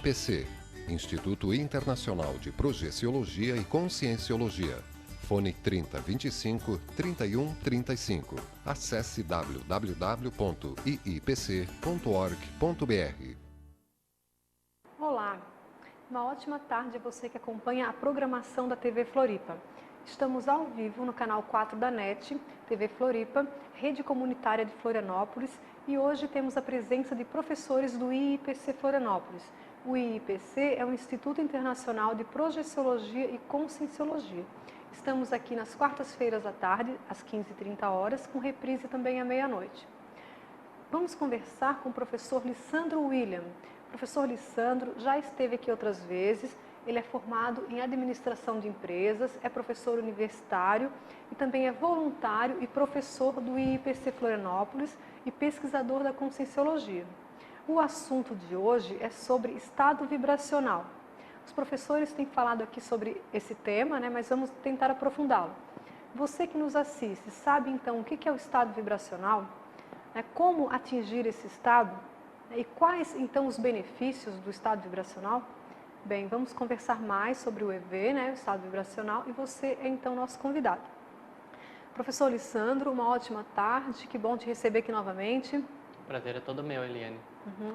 IIPC, Instituto Internacional de Projeciologia e Conscienciologia. Fone 3025 3135. Acesse www.iipc.org.br. Olá, uma ótima tarde a você que acompanha a programação da TV Floripa. Estamos ao vivo no canal 4 da NET, TV Floripa, rede comunitária de Florianópolis, e hoje temos a presença de professores do IIPC Florianópolis. O IIPC é o Instituto Internacional de Projeciologia e Conscienciologia. Estamos aqui nas quartas-feiras à tarde, às 15h30, com reprise também à meia-noite. Vamos conversar com o professor Lissandro William. O professor Lissandro já esteve aqui outras vezes. Ele é formado em administração de empresas, é professor universitário e também é voluntário e professor do IIPC Florianópolis e pesquisador da Conscienciologia. O assunto de hoje é sobre estado vibracional. Os professores têm falado aqui sobre esse tema, mas vamos tentar aprofundá-lo. Você que nos assiste, sabe então o que é o estado vibracional? Como atingir esse estado? E quais então os benefícios do estado vibracional? Bem, vamos conversar mais sobre o EV, o estado vibracional, e você é então nosso convidado. Professor Lissandro, uma ótima tarde, que bom te receber aqui novamente. O prazer é todo meu, Eliane.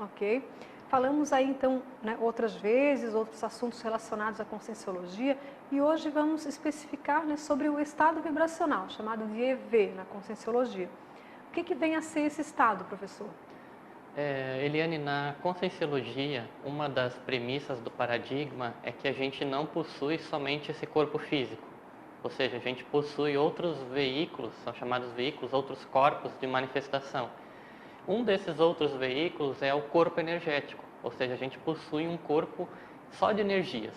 Ok. Falamos aí então outras vezes, outros assuntos relacionados à Conscienciologia, e hoje vamos especificar sobre o estado vibracional, chamado de EV na Conscienciologia. O que vem a ser esse estado, professor? Eliane, na Conscienciologia, uma das premissas do paradigma é que a gente não possui somente esse corpo físico, ou seja, a gente possui outros veículos, são chamados veículos, outros corpos de manifestação. Um desses outros veículos é o corpo energético, ou seja, a gente possui um corpo só de energias.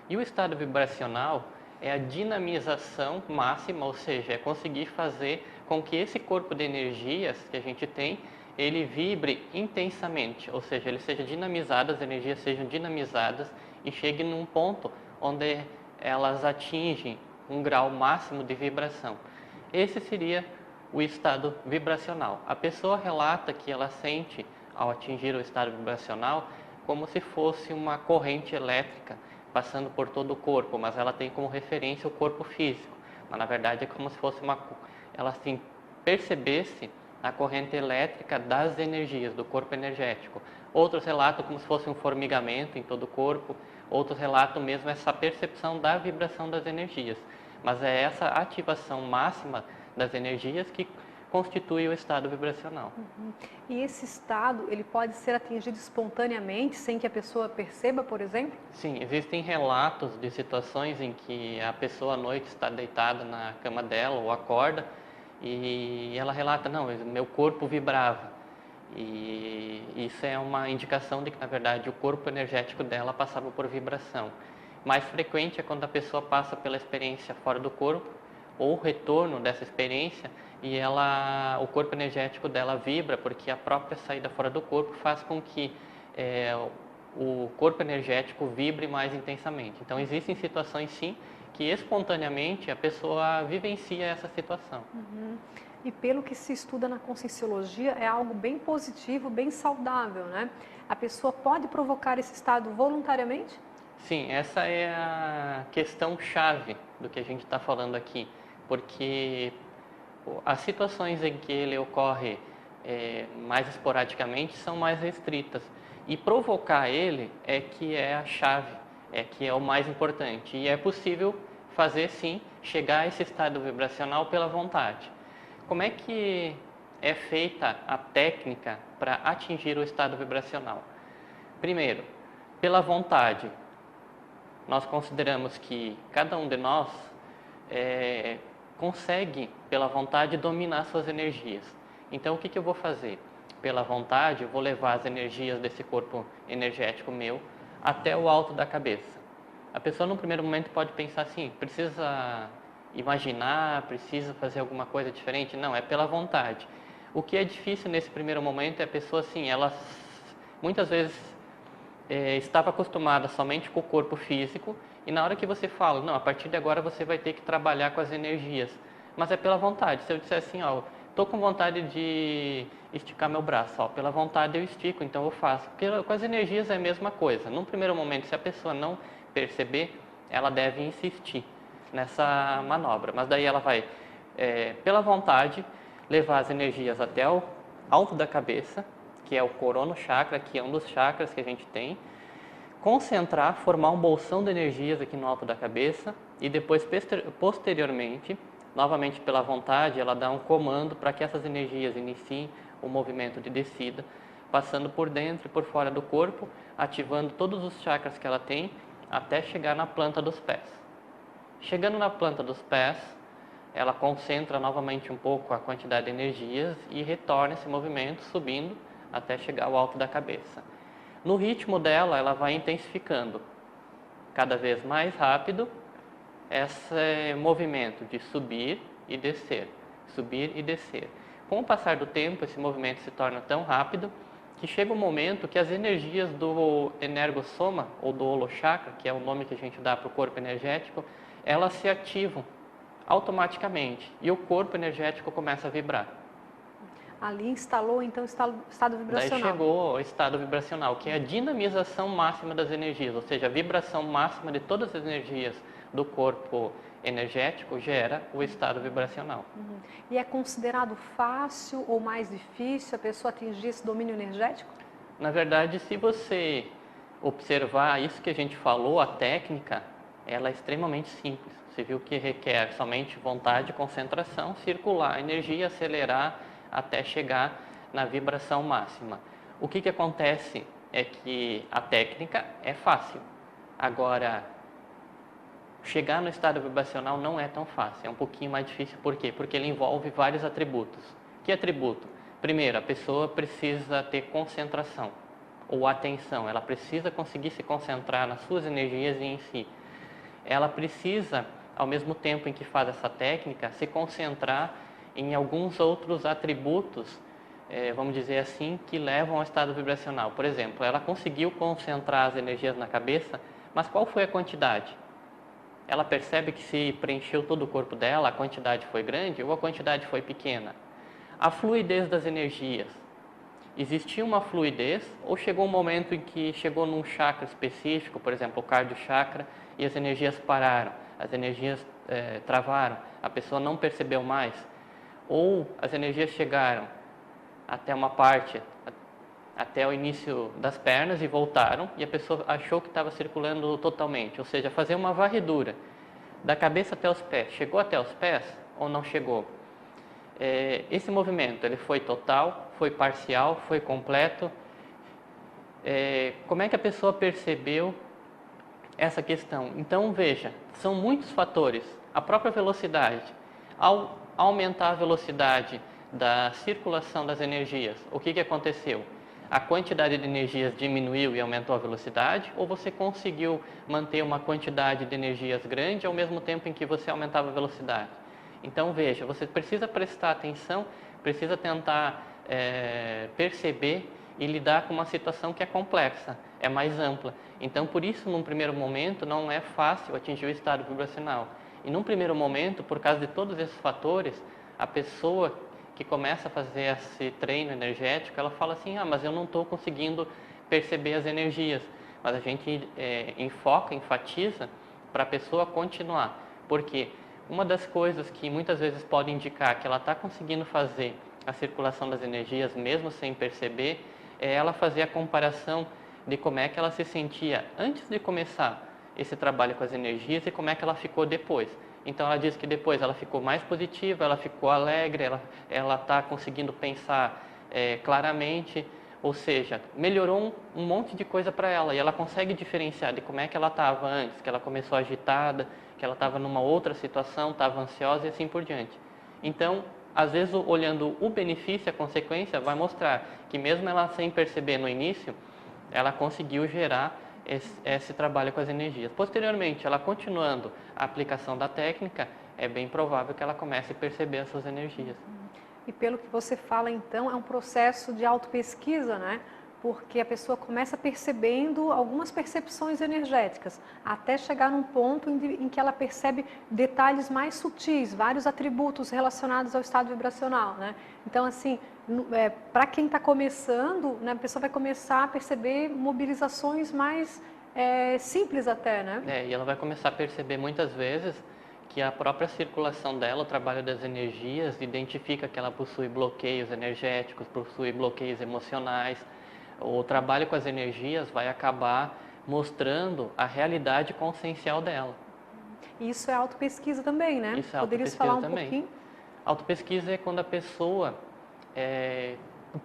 E o estado vibracional é a dinamização máxima, ou seja, é conseguir fazer com que esse corpo de energias que a gente tem, ele vibre intensamente, ou seja, ele seja dinamizado, as energias sejam dinamizadas e chegue num ponto onde elas atingem um grau máximo de vibração. Esse seria o estado vibracional. A pessoa relata que ela sente, ao atingir o estado vibracional, como se fosse uma corrente elétrica passando por todo o corpo, mas ela tem como referência o corpo físico. Mas na verdade é como se fosse ela assim percebesse a corrente elétrica das energias, do corpo energético. Outros relatam como se fosse um formigamento em todo o corpo, outros relatam mesmo essa percepção da vibração das energias. Mas é essa ativação máxima das energias que constitui o estado vibracional. E esse estado, ele pode ser atingido espontaneamente, sem que a pessoa perceba, por exemplo? Sim, existem relatos de situações em que a pessoa à noite está deitada na cama dela ou acorda e ela relata, não, meu corpo vibrava. E isso é uma indicação de que, na verdade, o corpo energético dela passava por vibração. Mais frequente é quando a pessoa passa pela experiência fora do corpo ou o retorno dessa experiência e o corpo energético dela vibra, porque a própria saída fora do corpo faz com que o corpo energético vibre mais intensamente. Então, existem situações, sim, que espontaneamente a pessoa vivencia essa situação. E pelo que se estuda na Conscienciologia, é algo bem positivo, bem saudável, A pessoa pode provocar esse estado voluntariamente? Sim, essa é a questão chave do que a gente está falando aqui, porque as situações em que ele ocorre mais esporadicamente são mais restritas, e provocar ele é que é a chave, é que é o mais importante, e é possível fazer sim, chegar a esse estado vibracional pela vontade. Como é que é feita a técnica para atingir o estado vibracional? Primeiro, pela vontade. Nós consideramos que cada um de nós consegue, pela vontade, dominar suas energias. Então, o que eu vou fazer? Pela vontade, eu vou levar as energias desse corpo energético meu até o alto da cabeça. A pessoa, no primeiro momento, pode pensar assim, precisa imaginar, precisa fazer alguma coisa diferente? Não, é pela vontade. O que é difícil nesse primeiro momento é a pessoa, assim, ela muitas vezes estava acostumada somente com o corpo físico e na hora que você fala, não, a partir de agora você vai ter que trabalhar com as energias, mas é pela vontade. Se eu disser assim, estou com vontade de esticar meu braço, ó, pela vontade eu estico, então eu faço. Com as energias é a mesma coisa. Num primeiro momento, se a pessoa não perceber, ela deve insistir nessa manobra, mas daí ela vai, pela vontade, levar as energias até o alto da cabeça, que é o corono chakra, que é um dos chakras que a gente tem, concentrar, formar um bolsão de energias aqui no alto da cabeça e depois, posteriormente, novamente pela vontade, ela dá um comando para que essas energias iniciem o movimento de descida, passando por dentro e por fora do corpo, ativando todos os chakras que ela tem, até chegar na planta dos pés. Chegando na planta dos pés, ela concentra novamente um pouco a quantidade de energias e retorna esse movimento, subindo até chegar ao alto da cabeça. No ritmo dela, ela vai intensificando cada vez mais rápido esse movimento de subir e descer, subir e descer. Com o passar do tempo, esse movimento se torna tão rápido que chega um momento que as energias do energossoma, ou do holochakra, que é o nome que a gente dá para o corpo energético, elas se ativam automaticamente e o corpo energético começa a vibrar. Ali instalou, então, o estado vibracional. Daí chegou ao estado vibracional, que é a dinamização máxima das energias, ou seja, a vibração máxima de todas as energias do corpo energético gera o estado vibracional. E é considerado fácil ou mais difícil a pessoa atingir esse domínio energético? Na verdade, se você observar isso que a gente falou, a técnica, ela é extremamente simples. Você viu que requer somente vontade, concentração, circular a energia, acelerar até chegar na vibração máxima. O que acontece é que a técnica é fácil. Agora, chegar no estado vibracional não é tão fácil, é um pouquinho mais difícil. Por quê? Porque ele envolve vários atributos. Que atributo? Primeiro, a pessoa precisa ter concentração ou atenção, ela precisa conseguir se concentrar nas suas energias e em si. Ela precisa, ao mesmo tempo em que faz essa técnica, se concentrar em alguns outros atributos, vamos dizer assim, que levam ao estado vibracional. Por exemplo, ela conseguiu concentrar as energias na cabeça, mas qual foi a quantidade? Ela percebe que se preencheu todo o corpo dela, a quantidade foi grande ou a quantidade foi pequena? A fluidez das energias. Existia uma fluidez ou chegou um momento em que chegou num chakra específico, por exemplo, o cardio chakra, e as energias pararam, as energias travaram, a pessoa não percebeu mais? Ou as energias chegaram até uma parte, até o início das pernas e voltaram, e a pessoa achou que estava circulando totalmente, ou seja, fazer uma varredura da cabeça até os pés. Chegou até os pés ou não chegou? Esse movimento, ele foi total, foi parcial, foi completo? Como é que a pessoa percebeu essa questão? Então, veja, são muitos fatores. A própria velocidade. Ao aumentar a velocidade da circulação das energias, o que aconteceu? A quantidade de energias diminuiu e aumentou a velocidade, ou você conseguiu manter uma quantidade de energias grande ao mesmo tempo em que você aumentava a velocidade? Então, veja, você precisa prestar atenção, precisa tentar perceber e lidar com uma situação que é complexa, é mais ampla. Então, por isso, num primeiro momento, não é fácil atingir o estado vibracional. E num primeiro momento, por causa de todos esses fatores, a pessoa que começa a fazer esse treino energético, ela fala assim, mas eu não estou conseguindo perceber as energias. Mas a gente enfatiza para a pessoa continuar. Porque uma das coisas que muitas vezes pode indicar que ela está conseguindo fazer a circulação das energias, mesmo sem perceber, é ela fazer a comparação de como é que ela se sentia antes de começar esse trabalho com as energias e como é que ela ficou depois. Então, ela diz que depois ela ficou mais positiva, ela ficou alegre, ela está conseguindo pensar claramente, ou seja, melhorou um monte de coisa para ela e ela consegue diferenciar de como é que ela estava antes, que ela começou agitada, que ela estava numa outra situação, estava ansiosa e assim por diante. Então, às vezes, olhando o benefício, a consequência, vai mostrar que mesmo ela sem perceber no início, ela conseguiu gerar esse trabalho com as energias. Posteriormente, ela continuando a aplicação da técnica, é bem provável que ela comece a perceber as suas energias. E pelo que você fala, então, é um processo de autopesquisa, né? porque a pessoa começa percebendo algumas percepções energéticas, até chegar num ponto em que ela percebe detalhes mais sutis, vários atributos relacionados ao estado vibracional, né? Então, assim, para quem está começando, né, a pessoa vai começar a perceber mobilizações mais simples até, né? E ela vai começar a perceber muitas vezes que a própria circulação dela, o trabalho das energias, identifica que ela possui bloqueios energéticos, possui bloqueios emocionais. O trabalho com as energias vai acabar mostrando a realidade consciencial dela. Isso é autopesquisa também, né? Isso é Poderias autopesquisa falar um também. pouquinho? Autopesquisa é quando a pessoa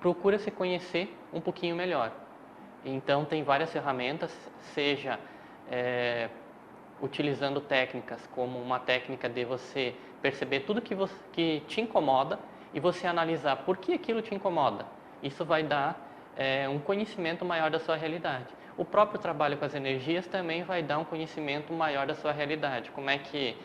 procura se conhecer um pouquinho melhor. Então, tem várias ferramentas, seja utilizando técnicas como uma técnica de você perceber tudo que te incomoda e você analisar por que aquilo te incomoda. Isso vai dar um conhecimento maior da sua realidade. O próprio trabalho com as energias também vai dar um conhecimento maior da sua realidade. Como é que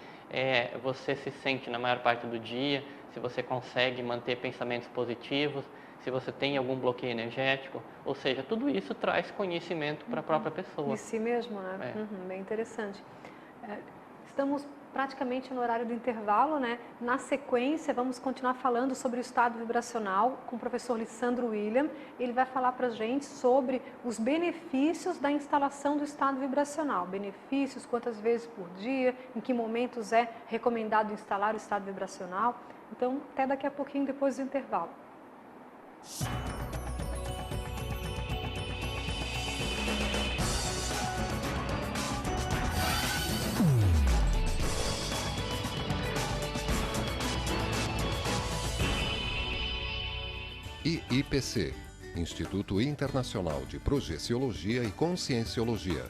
você se sente na maior parte do dia, se você consegue manter pensamentos positivos, se você tem algum bloqueio energético, ou seja, tudo isso traz conhecimento para a própria pessoa. De si mesmo, né? Bem interessante. Estamos praticamente no horário do intervalo, né? Na sequência, vamos continuar falando sobre o estado vibracional com o professor Lissandro William. Ele vai falar para a gente sobre os benefícios da instalação do estado vibracional. Benefícios, quantas vezes por dia, em que momentos é recomendado instalar o estado vibracional. Então, até daqui a pouquinho, depois do intervalo. IIPC, Instituto Internacional de Projeciologia e Conscienciologia.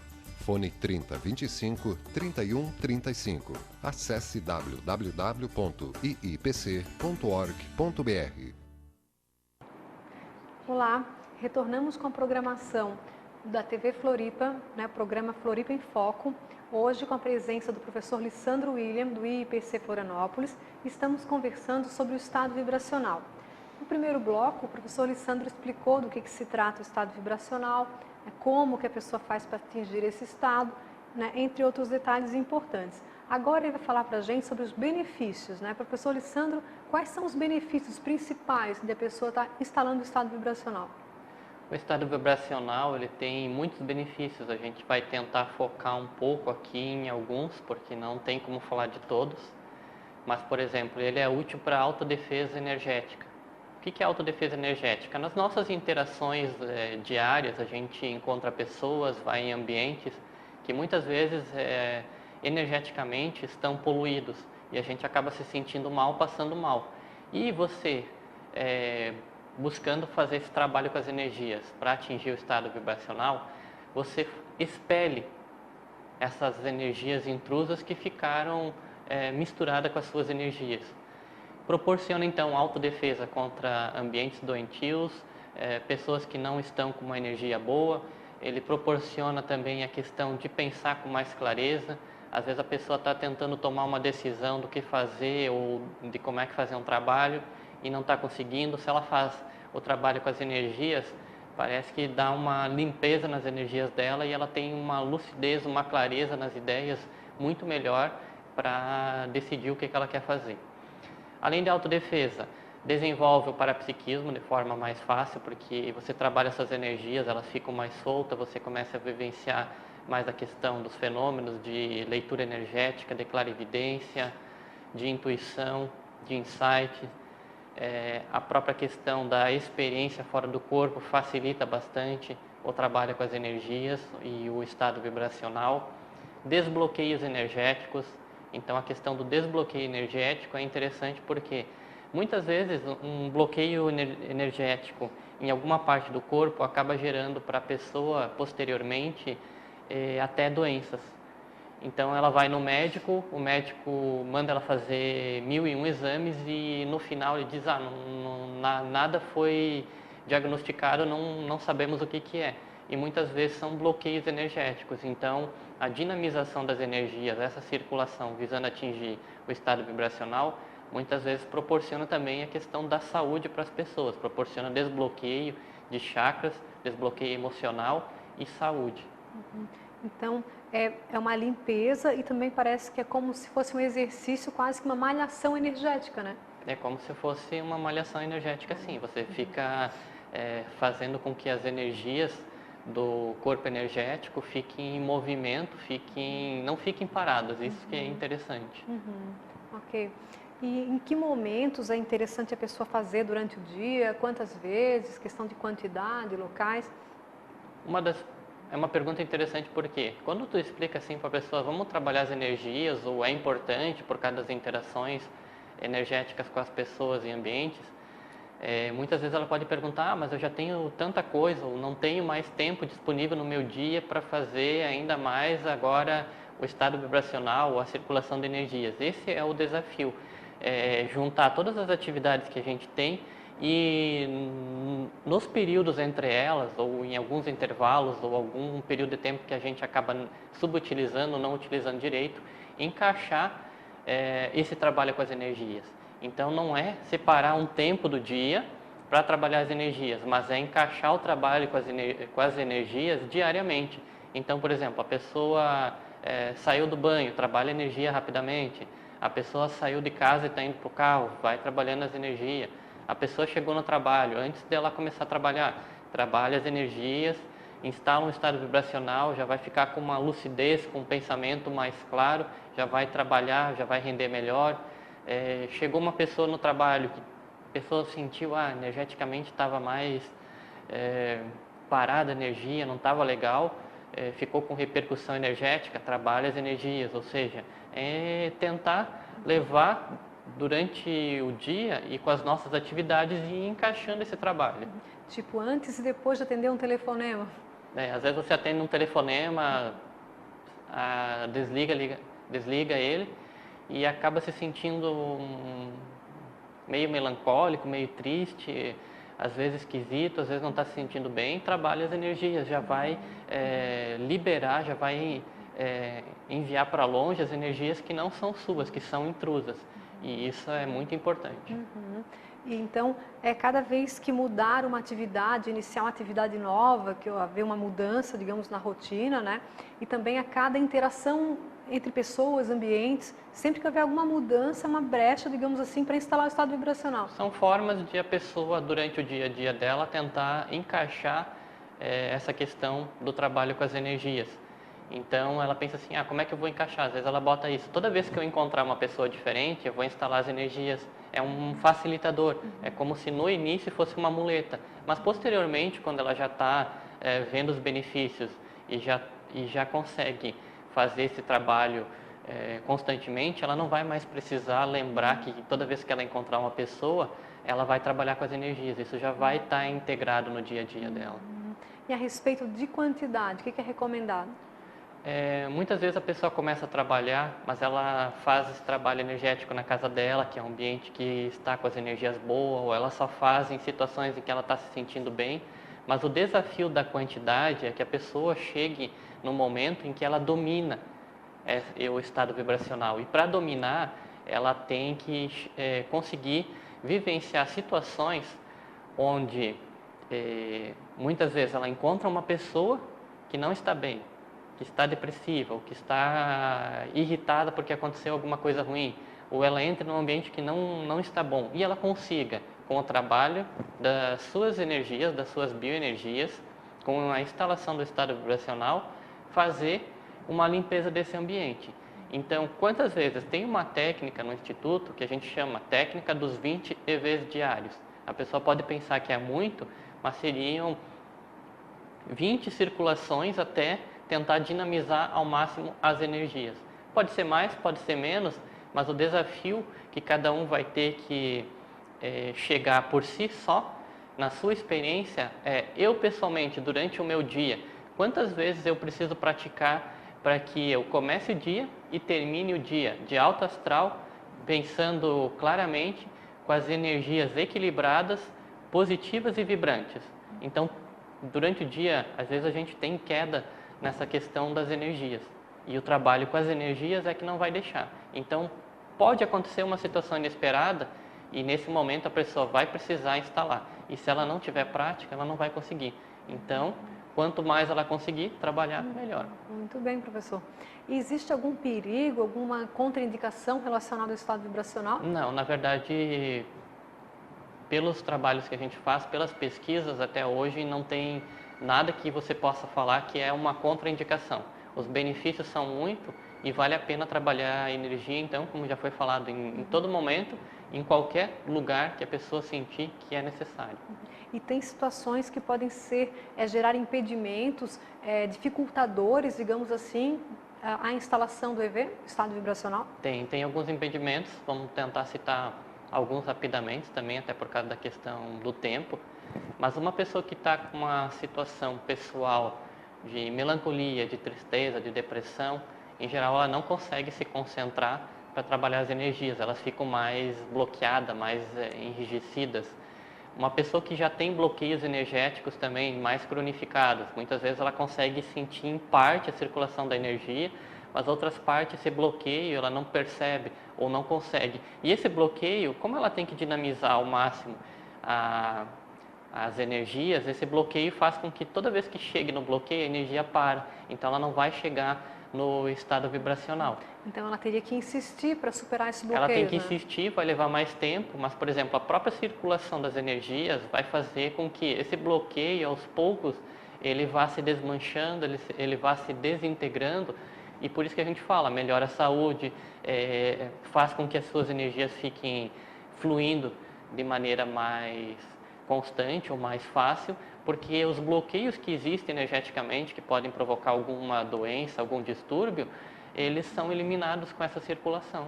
Fone 3025 3135. Acesse www.iipc.org.br. Olá, retornamos com a programação da TV Floripa, né, programa Floripa em Foco, hoje com a presença do professor Lissandro William, do IIPC Florianópolis. Estamos conversando sobre o estado vibracional. No primeiro bloco, o professor Lissandro explicou do que se trata o estado vibracional, como que a pessoa faz para atingir esse estado, né, entre outros detalhes importantes. Agora ele vai falar para a gente sobre os benefícios, né? Professor Lissandro, quais são os benefícios principais de a pessoa estar instalando o estado vibracional? O estado vibracional ele tem muitos benefícios. A gente vai tentar focar um pouco aqui em alguns, porque não tem como falar de todos. Mas, por exemplo, ele é útil para a autodefesa energética. O que é autodefesa energética? Nas nossas interações diárias, a gente encontra pessoas, vai em ambientes que muitas vezes energeticamente estão poluídos e a gente acaba se sentindo mal, passando mal. E você, buscando fazer esse trabalho com as energias para atingir o estado vibracional, você expele essas energias intrusas que ficaram misturadas com as suas energias. Proporciona então autodefesa contra ambientes doentios, pessoas que não estão com uma energia boa. Ele proporciona também a questão de pensar com mais clareza. Às vezes a pessoa está tentando tomar uma decisão do que fazer ou de como é que fazer um trabalho e não está conseguindo. Se ela faz o trabalho com as energias, parece que dá uma limpeza nas energias dela e ela tem uma lucidez, uma clareza nas ideias muito melhor para decidir o que ela quer fazer. Além de autodefesa, desenvolve o parapsiquismo de forma mais fácil, porque você trabalha essas energias, elas ficam mais soltas, você começa a vivenciar mais a questão dos fenômenos de leitura energética, de clarividência, de intuição, de insight. A própria questão da experiência fora do corpo facilita bastante o trabalho com as energias e o estado vibracional. Desbloqueios energéticos. Então, a questão do desbloqueio energético é interessante porque muitas vezes um bloqueio energético em alguma parte do corpo acaba gerando para a pessoa posteriormente até doenças. Então ela vai no médico, o médico manda ela fazer 1001 exames e no final ele diz, nada foi diagnosticado, não sabemos o que é. E muitas vezes são bloqueios energéticos. Então a dinamização das energias, essa circulação visando atingir o estado vibracional, muitas vezes proporciona também a questão da saúde para as pessoas, proporciona desbloqueio de chakras, desbloqueio emocional e saúde. Então, é uma limpeza e também parece que é como se fosse um exercício, quase que uma malhação energética, né? É como se fosse uma malhação energética, sim. Você fica fazendo com que as energias do corpo energético fiquem em movimento, não fiquem paradas. Isso que é interessante. Ok. E em que momentos é interessante a pessoa fazer durante o dia? Quantas vezes? Questão de quantidade, locais? É uma pergunta interessante porque quando tu explica assim para a pessoa, vamos trabalhar as energias, ou é importante por causa das interações energéticas com as pessoas e ambientes, muitas vezes ela pode perguntar, mas eu já tenho tanta coisa, ou não tenho mais tempo disponível no meu dia para fazer ainda mais agora o estado vibracional ou a circulação de energias. Esse é o desafio, juntar todas as atividades que a gente tem e nos períodos entre elas, ou em alguns intervalos, ou algum período de tempo que a gente acaba subutilizando, não utilizando direito, encaixar esse trabalho com as energias. Então não é separar um tempo do dia para trabalhar as energias, mas é encaixar o trabalho com as energias diariamente. Então, por exemplo, a pessoa saiu do banho, trabalha energia rapidamente. A pessoa saiu de casa e está indo para o carro, vai trabalhando as energias. A pessoa chegou no trabalho, antes dela começar a trabalhar, trabalha as energias, instala um estado vibracional, já vai ficar com uma lucidez, com um pensamento mais claro, já vai trabalhar, já vai render melhor. Chegou uma pessoa no trabalho, que a pessoa sentiu, energeticamente estava mais parada a energia, não estava legal, ficou com repercussão energética, trabalha as energias, ou seja, tentar levar durante o dia e com as nossas atividades e ir encaixando esse trabalho. Tipo, antes e depois de atender um telefonema? Às vezes você atende um telefonema, desliga ele e acaba se sentindo meio melancólico, meio triste, às vezes esquisito, às vezes não está se sentindo bem, trabalha as energias, já vai liberar, já vai enviar para longe as energias que não são suas, que são intrusas. E isso é muito importante. E então, cada vez que mudar uma atividade, iniciar uma atividade nova, que haver uma mudança, digamos, na rotina, né? E também a cada interação entre pessoas, ambientes, sempre que houver alguma mudança, uma brecha, digamos assim, para instalar o estado vibracional. São formas de a pessoa, durante o dia a dia dela, tentar encaixar essa questão do trabalho com as energias. Então, ela pensa assim, como é que eu vou encaixar? Às vezes ela bota isso, toda vez que eu encontrar uma pessoa diferente, eu vou instalar as energias. É um facilitador, é como se no início fosse uma muleta. Mas, posteriormente, quando ela já está vendo os benefícios e já consegue fazer esse trabalho constantemente, ela não vai mais precisar lembrar que toda vez que ela encontrar uma pessoa, ela vai trabalhar com as energias. Isso já vai estar integrado no dia a dia dela. E a respeito de quantidade, o que é recomendado? Muitas vezes a pessoa começa a trabalhar, mas ela faz esse trabalho energético na casa dela, que é um ambiente que está com as energias boas, ou ela só faz em situações em que ela está se sentindo bem. Mas o desafio da quantidade é que a pessoa chegue no momento em que ela domina o estado vibracional. E para dominar, ela tem que conseguir vivenciar situações onde muitas vezes ela encontra uma pessoa que não está bem, que está depressiva, ou que está irritada porque aconteceu alguma coisa ruim, ou ela entra num ambiente que não está bom, e ela consiga, com o trabalho das suas energias, das suas bioenergias, com a instalação do estado vibracional, fazer uma limpeza desse ambiente. Então, quantas vezes tem uma técnica no Instituto que a gente chama técnica dos 20 EVs diários. A pessoa pode pensar que é muito, mas seriam 20 circulações até tentar dinamizar ao máximo as energias. Pode ser mais, pode ser menos, mas o desafio que cada um vai ter que chegar por si só, na sua experiência, eu pessoalmente, durante o meu dia, quantas vezes eu preciso praticar para que eu comece o dia e termine o dia de alto astral, pensando claramente, com as energias equilibradas, positivas e vibrantes. Então, durante o dia, às vezes a gente tem queda nessa questão das energias. E o trabalho com as energias é que não vai deixar. Então, pode acontecer uma situação inesperada e nesse momento a pessoa vai precisar instalar. E se ela não tiver prática, ela não vai conseguir. Então, quanto mais ela conseguir trabalhar, melhor. Muito bem, professor. E existe algum perigo, alguma contraindicação relacionada ao estado vibracional? Não, na verdade, pelos trabalhos que a gente faz, pelas pesquisas até hoje, não tem nada que você possa falar que é uma contraindicação. Os benefícios são muito e vale a pena trabalhar a energia, então, como já foi falado, em todo momento, em qualquer lugar que a pessoa sentir que é necessário. E tem situações que podem gerar impedimentos, dificultadores, digamos assim, à instalação do EV, estado vibracional? Tem alguns impedimentos, vamos tentar citar alguns rapidamente também, até por causa da questão do tempo. Mas uma pessoa que está com uma situação pessoal de melancolia, de tristeza, de depressão, em geral ela não consegue se concentrar para trabalhar as energias, elas ficam mais bloqueadas, mais enrijecidas. Uma pessoa que já tem bloqueios energéticos também mais cronificados, muitas vezes ela consegue sentir em parte a circulação da energia, mas outras partes, esse bloqueio, ela não percebe ou não consegue. E esse bloqueio, como ela tem que dinamizar ao máximo as energias, esse bloqueio faz com que toda vez que chegue no bloqueio, a energia para. Então ela não vai chegar no estado vibracional. Então ela teria que insistir para superar esse bloqueio, ela tem que né? insistir, vai levar mais tempo, mas, por exemplo, a própria circulação das energias vai fazer com que esse bloqueio, aos poucos, ele vá se desmanchando, ele vá se desintegrando, e por isso que a gente fala, melhora a saúde, faz com que as suas energias fiquem fluindo de maneira mais constante ou mais fácil, porque os bloqueios que existem energeticamente, que podem provocar alguma doença, algum distúrbio, eles são eliminados com essa circulação.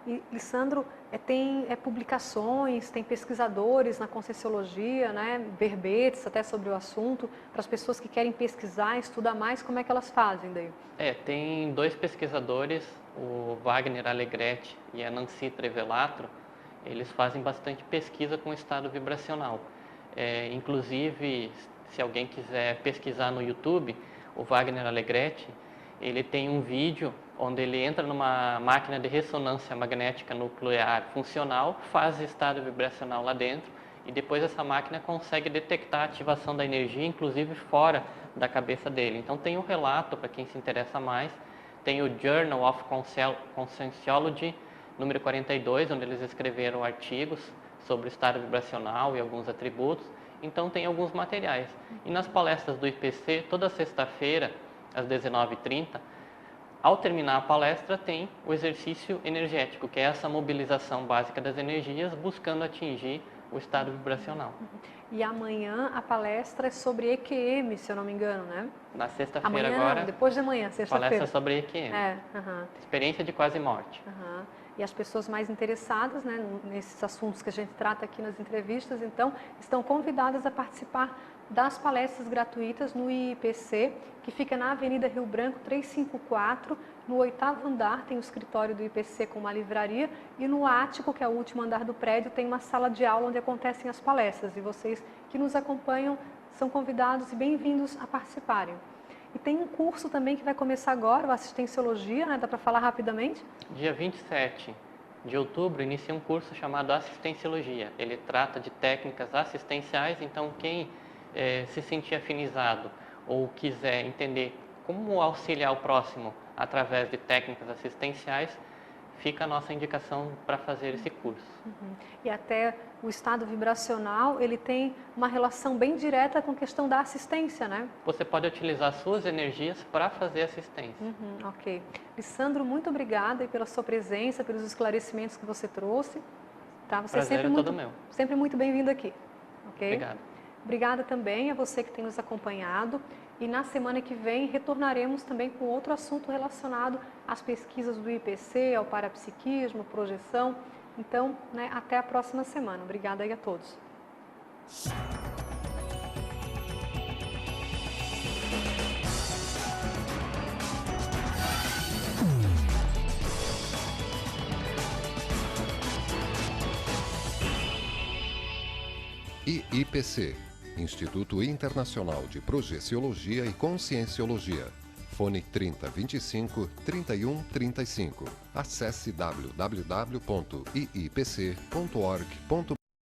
E, Lissandro, tem publicações, tem pesquisadores na Conscienciologia, né, verbetes até sobre o assunto, para as pessoas que querem pesquisar, estudar mais, como é que elas fazem daí? Tem dois pesquisadores, o Wagner Alegretti e a Nancy Trevelatro, eles fazem bastante pesquisa com o estado vibracional. Inclusive, se alguém quiser pesquisar no YouTube, o Wagner Alegretti, ele tem um vídeo onde ele entra numa máquina de ressonância magnética nuclear funcional, faz estado vibracional lá dentro e depois essa máquina consegue detectar a ativação da energia, inclusive fora da cabeça dele. Então tem um relato, para quem se interessa mais, tem o Journal of Conscienciology, número 42, onde eles escreveram artigos sobre o estado vibracional e alguns atributos. Então tem alguns materiais. E nas palestras do IPC, toda sexta-feira, às 19h30, ao terminar a palestra, tem o exercício energético, que é essa mobilização básica das energias, buscando atingir o estado vibracional. E amanhã a palestra é sobre EQM, se eu não me engano, né? Na sexta-feira agora... Não, depois de amanhã, sexta-feira. Palestra sobre EQM. Experiência de quase morte. E as pessoas mais interessadas, né, nesses assuntos que a gente trata aqui nas entrevistas, então, estão convidadas a participar das palestras gratuitas no IIPC, que fica na Avenida Rio Branco 354, no 8º andar tem o escritório do IPC com uma livraria e no ático, que é o último andar do prédio, tem uma sala de aula onde acontecem as palestras e vocês que nos acompanham são convidados e bem-vindos a participarem. E tem um curso também que vai começar agora, o Assistenciologia, né? Dá para falar rapidamente? Dia 27 de outubro inicia um curso chamado Assistenciologia. Ele trata de técnicas assistenciais, então quem se sentir afinizado ou quiser entender como auxiliar o próximo através de técnicas assistenciais, fica a nossa indicação para fazer esse curso. E até o estado vibracional, ele tem uma relação bem direta com a questão da assistência, né? Você pode utilizar suas energias para fazer assistência. Ok. Lissandro, muito obrigada pela sua presença, pelos esclarecimentos que você trouxe. Tá? Você Prazer é todo meu. Sempre muito bem-vindo aqui. Okay? Obrigado. Obrigada também a você que tem nos acompanhado. E na semana que vem retornaremos também com outro assunto relacionado às pesquisas do IPC, ao parapsiquismo, projeção. Então, né, até a próxima semana. Obrigada aí a todos. IIPC, Instituto Internacional de Projeciologia e Conscienciologia. Fone 3025 3135. Acesse www.iipc.org.br.